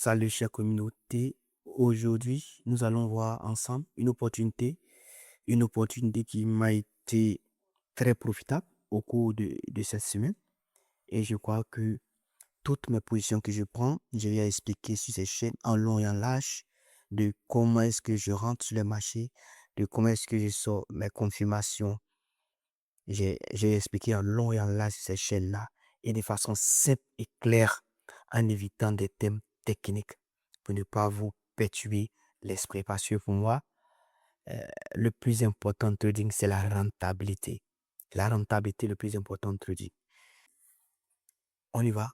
Salut chère communauté, aujourd'hui nous allons voir ensemble une opportunité qui m'a été très profitable au cours de cette semaine et je crois que toutes mes positions que je prends, je vais expliquer sur ces chaînes en long et en large de comment est-ce que je rentre sur le marché, de comment est-ce que je sors mes confirmations. J'ai expliqué en long et en large sur ces chaînes-là et de façon simple et claire en évitant des thèmes techniques pour ne pas vous perturber l'esprit. Parce que pour moi, euh, le plus important en trading, c'est la rentabilité. La rentabilité est le plus important en trading. On y va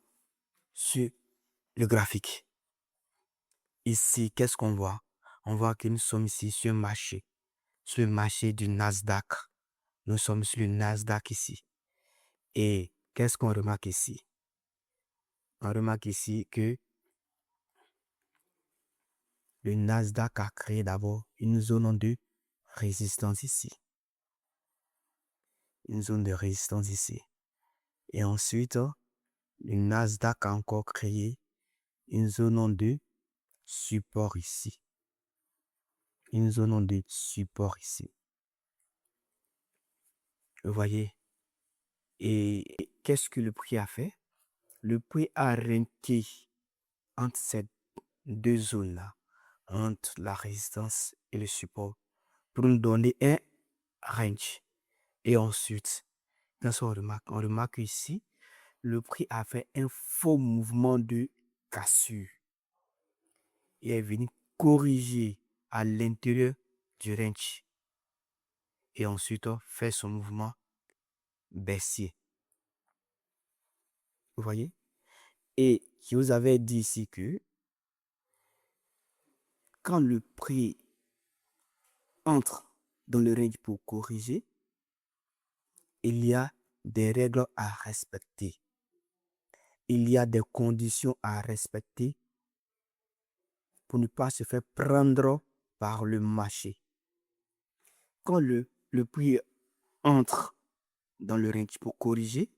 sur le graphique. Ici, qu'est-ce qu'on voit? On voit que nous sommes ici sur le marché du Nasdaq. Nous sommes sur le Nasdaq ici. Et qu'est-ce qu'on remarque ici? On remarque ici que le Nasdaq a créé d'abord une zone de résistance ici. Une zone de résistance ici. Et ensuite, le Nasdaq a encore créé une zone de support ici. Une zone de support ici. Vous voyez? Et qu'est-ce que le prix a fait? Le prix a ranké entre ces deux zones-là, entre la résistance et le support, pour nous donner un range. Et ensuite, quand on remarque ici, le prix a fait un faux mouvement de cassure. Il est venu corriger à l'intérieur du range. Et ensuite, fait son mouvement baissier. Vous voyez? Et je vous avais dit ici que quand le prix entre dans le range pour corriger, il y a des règles à respecter. Il y a des conditions à respecter pour ne pas se faire prendre par le marché. Quand le prix entre dans le range pour corriger,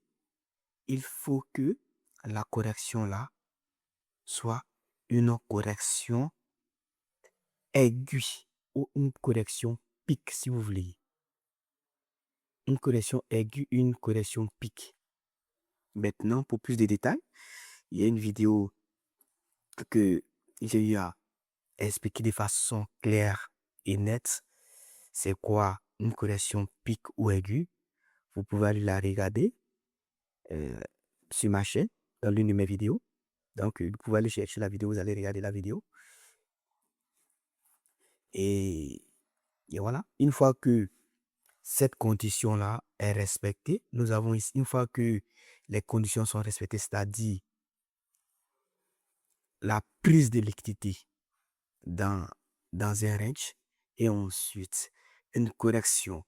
il faut que la correction là soit une correction aiguë ou une correction pique si vous voulez. Une correction aiguë, une correction pique. Maintenant, pour plus de détails, il y a une vidéo que j'ai eu à expliquer de façon claire et nette. C'est quoi une correction pique ou aiguë? Vous pouvez aller la regarder sur ma chaîne, dans l'une de mes vidéos. Donc, vous pouvez aller chercher la vidéo, vous allez regarder la vidéo. Et voilà, une fois que cette condition-là est respectée, nous avons ici, une fois que les conditions sont respectées, c'est-à-dire la prise de liquidité dans un range et ensuite une correction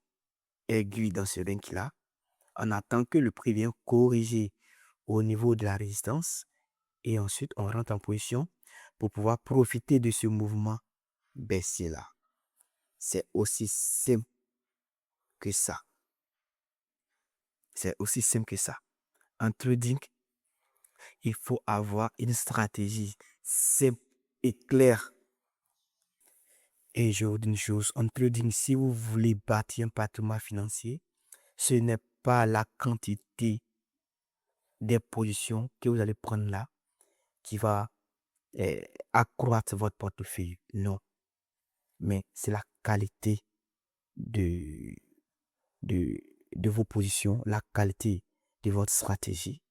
aiguë dans ce range-là, on attend que le prix vienne corriger au niveau de la résistance et ensuite on rentre en position pour pouvoir profiter de ce mouvement baissier-là. C'est aussi simple que ça. C'est aussi simple que ça. En trading, il faut avoir une stratégie simple et claire. Et je vous dis une chose, en trading, si vous voulez bâtir un patrimoine financier, ce n'est pas la quantité des positions que vous allez prendre là qui va accroître votre portefeuille. Non. Mais c'est la qualité de, de, de vos positions, la qualité de votre stratégie.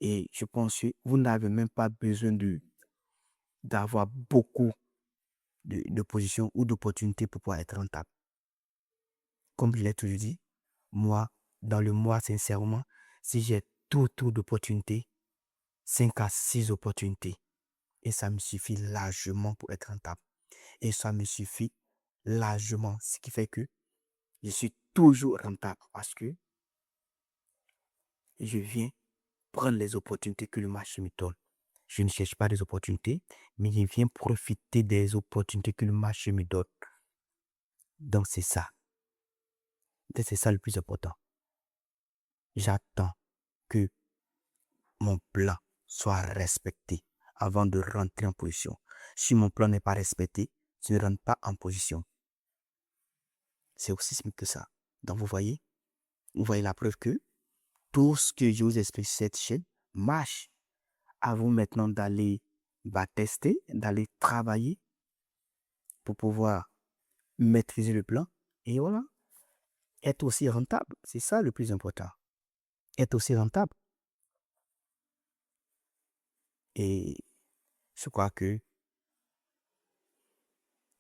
Et je pense que vous n'avez même pas besoin d'avoir beaucoup de positions ou d'opportunités pour pouvoir être rentable. Comme je l'ai toujours dit, moi, dans le mois, sincèrement, si j'ai tout d'opportunités, 5 à 6 opportunités, et ça me suffit largement pour être rentable. Et ça me suffit largement, ce qui fait que je suis toujours rentable parce que je viens prendre les opportunités que le marché me donne. Je ne cherche pas des opportunités, mais je viens profiter des opportunités que le marché me donne. Donc c'est ça. C'est ça le plus important. J'attends que mon plan soit respecté avant de rentrer en position. Si mon plan n'est pas respecté, tu ne rentres pas en position. C'est aussi simple que ça. Donc vous voyez la preuve que tout ce que je vous explique sur cette chaîne marche. À vous maintenant d'aller tester, d'aller travailler pour pouvoir maîtriser le plan. Et voilà, être aussi rentable. C'est ça le plus important. Être aussi rentable. Et je crois que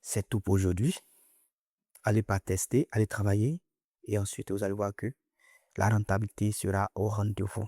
c'est tout pour aujourd'hui. Allez pas tester, allez travailler. Et ensuite, vous allez voir que la rentabilité sera au rendez-vous.